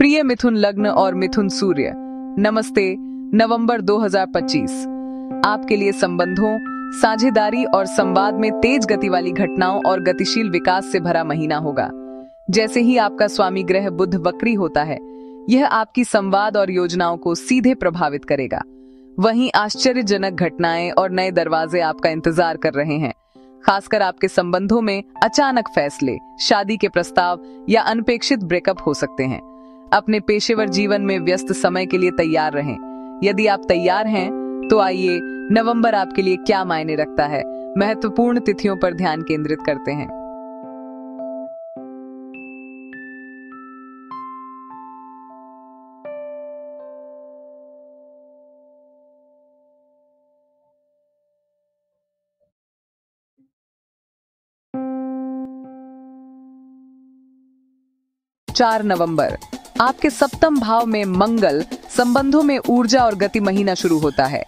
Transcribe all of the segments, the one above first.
प्रिय मिथुन लग्न और मिथुन सूर्य, नमस्ते। नवंबर 2025 आपके लिए संबंधों, साझेदारी और संवाद में तेज गति वाली घटनाओं और गतिशील विकास से भरा महीना होगा। जैसे ही आपका स्वामी ग्रह बुध वक्री होता है, यह आपकी संवाद और योजनाओं को सीधे प्रभावित करेगा। वहीं आश्चर्यजनक घटनाएं और नए दरवाजे आपका इंतजार कर रहे हैं। खासकर आपके संबंधों में अचानक फैसले, शादी के प्रस्ताव या अनपेक्षित ब्रेकअप हो सकते हैं। अपने पेशेवर जीवन में व्यस्त समय के लिए तैयार रहें। यदि आप तैयार हैं, तो आइए नवंबर आपके लिए क्या मायने रखता है, महत्वपूर्ण तिथियों पर ध्यान केंद्रित करते हैं। चार नवंबर आपके सप्तम भाव में मंगल संबंधों में ऊर्जा और गति महीना शुरू होता है।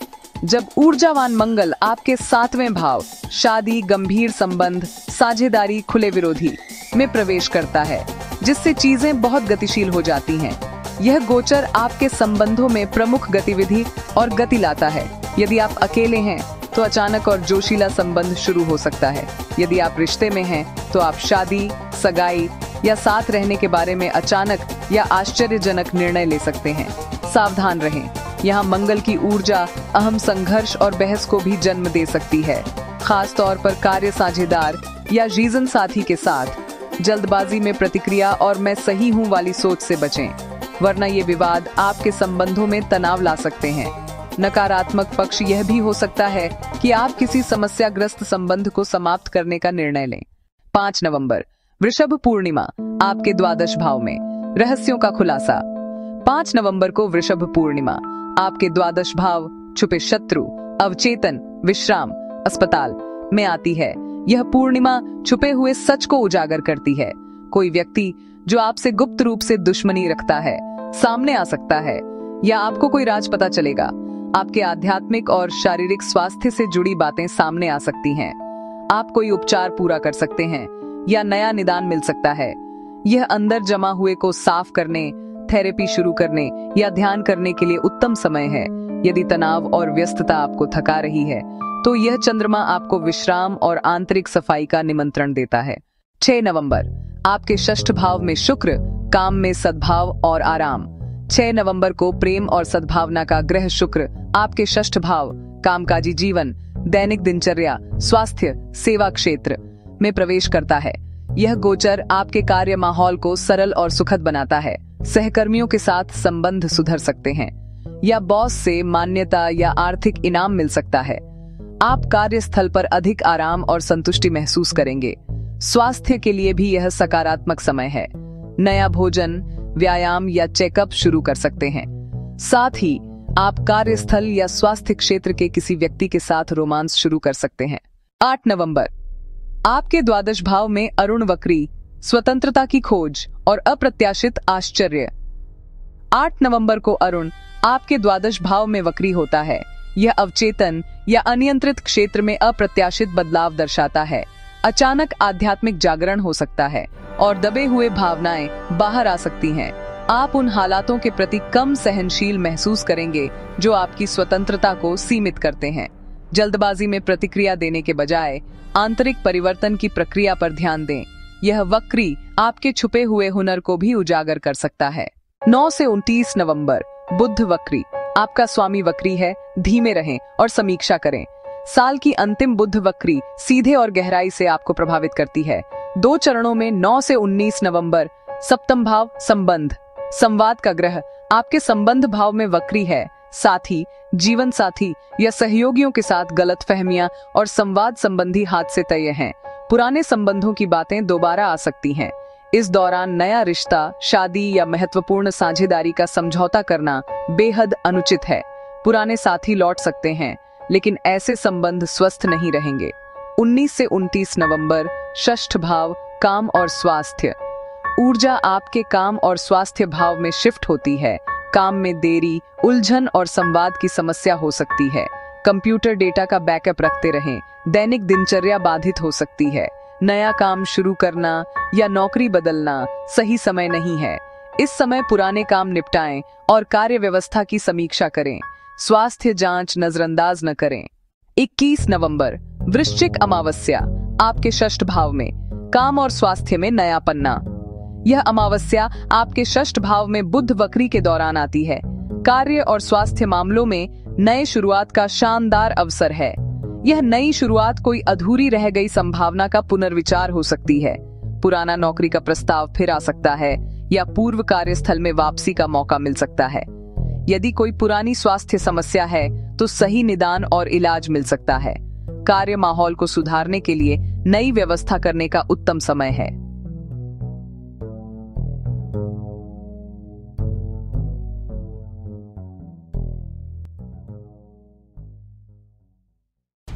जब ऊर्जावान मंगल आपके 7वें भाव शादी, गंभीर संबंध, साझेदारी, खुले विरोधी में प्रवेश करता है, जिससे चीजें बहुत गतिशील हो जाती हैं। यह गोचर आपके संबंधों में प्रमुख गतिविधि और गति लाता है। यदि आप अकेले हैं तो अचानक और जोशीला संबंध शुरू हो सकता है। यदि आप रिश्ते में हैं तो आप शादी, सगाई या साथ रहने के बारे में अचानक या आश्चर्यजनक निर्णय ले सकते हैं। सावधान रहें, यहाँ मंगल की ऊर्जा अहम संघर्ष और बहस को भी जन्म दे सकती है। खास तौर पर कार्य साझेदार या जीवन साथी के साथ जल्दबाजी में प्रतिक्रिया और मैं सही हूँ वाली सोच से बचें, वरना ये विवाद आपके संबंधों में तनाव ला सकते हैं। नकारात्मक पक्ष यह भी हो सकता है कि आप किसी समस्याग्रस्त संबंध को समाप्त करने का निर्णय लें। 5 नवंबर वृषभ पूर्णिमा आपके द्वादश भाव में रहस्यों का खुलासा। 5 नवंबर को वृषभ पूर्णिमा आपके द्वादश भाव छुपे शत्रु, अवचेतन, विश्राम, अस्पताल में आती है। यह पूर्णिमा छुपे हुए सच को उजागर करती है। कोई व्यक्ति जो आपसे गुप्त रूप से दुश्मनी रखता है सामने आ सकता है, या आपको कोई राज पता चलेगा। आपके आध्यात्मिक और शारीरिक स्वास्थ्य से जुड़ी बातें सामने आ सकती हैं। आप कोई उपचार पूरा कर सकते हैं या नया निदान मिल सकता है। यह अंदर जमा हुए को साफ करने, थेरेपी शुरू करने या ध्यान करने के लिए उत्तम समय है। यदि तनाव और व्यस्तता आपको थका रही है, तो यह चंद्रमा आपको विश्राम और आंतरिक सफाई का निमंत्रण देता है। 6 नवंबर आपके षष्ठ भाव में शुक्र, काम में सद्भाव और आराम। 6 नवंबर को प्रेम और सद्भावना का ग्रह शुक्र आपके षष्ठ भाव, कामकाजी जीवन, दैनिक दिनचर्या, स्वास्थ्य, सेवा क्षेत्र में प्रवेश करता है। यह गोचर आपके कार्य माहौल को सरल और सुखद बनाता है। सहकर्मियों के साथ संबंध सुधर सकते हैं, या बॉस से मान्यता या आर्थिक इनाम मिल सकता है। आप कार्यस्थल पर अधिक आराम और संतुष्टि महसूस करेंगे। स्वास्थ्य के लिए भी यह सकारात्मक समय है। नया भोजन, व्यायाम या चेकअप शुरू कर सकते हैं। साथ ही आप कार्यस्थल या स्वास्थ्य क्षेत्र के किसी व्यक्ति के साथ रोमांस शुरू कर सकते हैं। 8 नवंबर आपके द्वादश भाव में अरुण वक्री, स्वतंत्रता की खोज और अप्रत्याशित आश्चर्य। 8 नवंबर को अरुण आपके द्वादश भाव में वक्री होता है। यह अवचेतन या अनियंत्रित क्षेत्र में अप्रत्याशित बदलाव दर्शाता है। अचानक आध्यात्मिक जागरण हो सकता है और दबे हुए भावनाएं बाहर आ सकती हैं। आप उन हालातों के प्रति कम सहनशील महसूस करेंगे जो आपकी स्वतंत्रता को सीमित करते हैं। जल्दबाजी में प्रतिक्रिया देने के बजाय आंतरिक परिवर्तन की प्रक्रिया पर ध्यान दें। यह वक्री आपके छुपे हुए हुनर को भी उजागर कर सकता है। 9 से 29 नवंबर बुध वक्री आपका स्वामी वक्री है। धीमे रहें और समीक्षा करें। साल की अंतिम बुध वक्री सीधे और गहराई से आपको प्रभावित करती है। 2 चरणों में 9 से 19 नवंबर। सप्तम भाव संबंध, संवाद का ग्रह आपके संबंध भाव में वक्री है। साथी, जीवन साथी या सहयोगियों के साथ गलतफहमियां और संवाद संबंधी हादसे तय हैं। पुराने संबंधों की बातें दोबारा आ सकती हैं। इस दौरान नया रिश्ता, शादी या महत्वपूर्ण साझेदारी का समझौता करना बेहद अनुचित है। पुराने साथी लौट सकते हैं, लेकिन ऐसे संबंध स्वस्थ नहीं रहेंगे। 19 से 29 नवंबर षष्ठ भाव, काम और स्वास्थ्य। ऊर्जा आपके काम और स्वास्थ्य भाव में शिफ्ट होती है। काम में देरी, उलझन और संवाद की समस्या हो सकती है। कंप्यूटर डेटा का बैकअप रखते रहें। दैनिक दिनचर्या बाधित हो सकती है। नया काम शुरू करना या नौकरी बदलना सही समय नहीं है। इस समय पुराने काम निपटाएं और कार्य व्यवस्था की समीक्षा करें। स्वास्थ्य जांच नजरअंदाज न करें। 21 नवंबर वृश्चिक अमावस्या, आपके षष्ठ भाव में, काम और स्वास्थ्य में नया पन्ना। यह अमावस्या आपके षष्ठ भाव में बुध वक्री के दौरान आती है। कार्य और स्वास्थ्य मामलों में नए शुरुआत का शानदार अवसर है। यह नई शुरुआत कोई अधूरी रह गई संभावना का पुनर्विचार हो सकती है। पुराना नौकरी का प्रस्ताव फिर आ सकता है या पूर्व कार्यस्थल में वापसी का मौका मिल सकता है। यदि कोई पुरानी स्वास्थ्य समस्या है तो सही निदान और इलाज मिल सकता है। कार्य माहौल को सुधारने के लिए नई व्यवस्था करने का उत्तम समय है।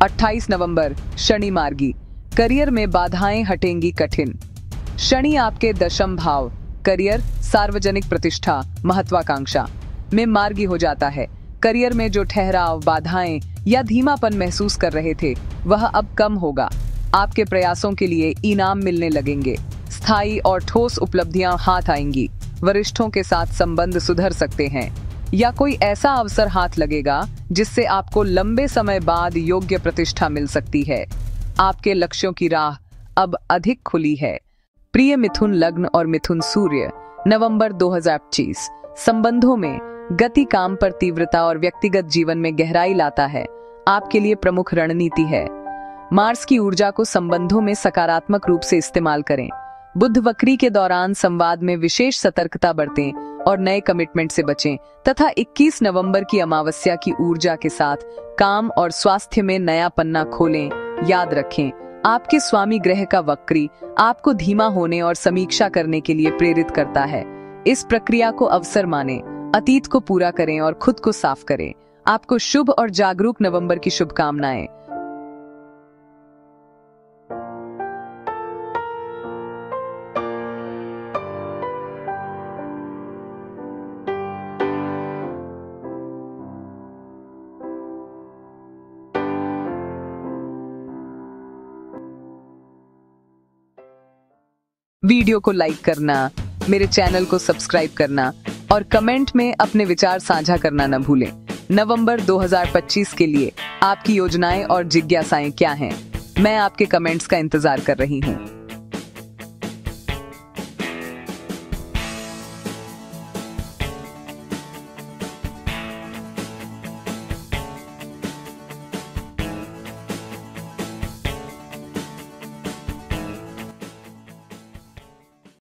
अट्ठाईस नवंबर शनि मार्गी, करियर में बाधाएं हटेंगी कठिन। शनि आपके दशम भाव, करियर, सार्वजनिक प्रतिष्ठा, महत्वाकांक्षा में मार्गी हो जाता है। करियर में जो ठहराव, बाधाएं या धीमापन महसूस कर रहे थे वह अब कम होगा। आपके प्रयासों के लिए इनाम मिलने लगेंगे। स्थायी और ठोस उपलब्धियां हाथ आएंगी। वरिष्ठों के साथ संबंध सुधर सकते हैं या कोई ऐसा अवसर हाथ लगेगा जिससे आपको लंबे समय बाद योग्य प्रतिष्ठा मिल सकती है। आपके लक्ष्यों की राह अब अधिक खुली है। प्रिय मिथुन लग्न और मिथुन सूर्य, नवंबर 2025 संबंधों में गति काम पर तीव्रता और व्यक्तिगत जीवन में गहराई लाता है। आपके लिए प्रमुख रणनीति है। मार्स की ऊर्जा को संबंधों में सकारात्मक रूप से इस्तेमाल करें। बुध वक्री के दौरान संवाद में विशेष सतर्कता बरतें और नए कमिटमेंट से बचें तथा 21 नवंबर की अमावस्या की ऊर्जा के साथ काम और स्वास्थ्य में नया पन्ना खोलें। याद रखें, आपके स्वामी ग्रह का वक्री आपको धीमा होने और समीक्षा करने के लिए प्रेरित करता है। इस प्रक्रिया को अवसर मानें, अतीत को पूरा करें और खुद को साफ करें। आपको शुभ और जागरूक नवंबर की शुभकामनाएं। वीडियो को लाइक करना, मेरे चैनल को सब्सक्राइब करना और कमेंट में अपने विचार साझा करना न भूलें। नवंबर 2025 के लिए आपकी योजनाएं और जिज्ञासाएं क्या हैं? मैं आपके कमेंट्स का इंतजार कर रही हूं।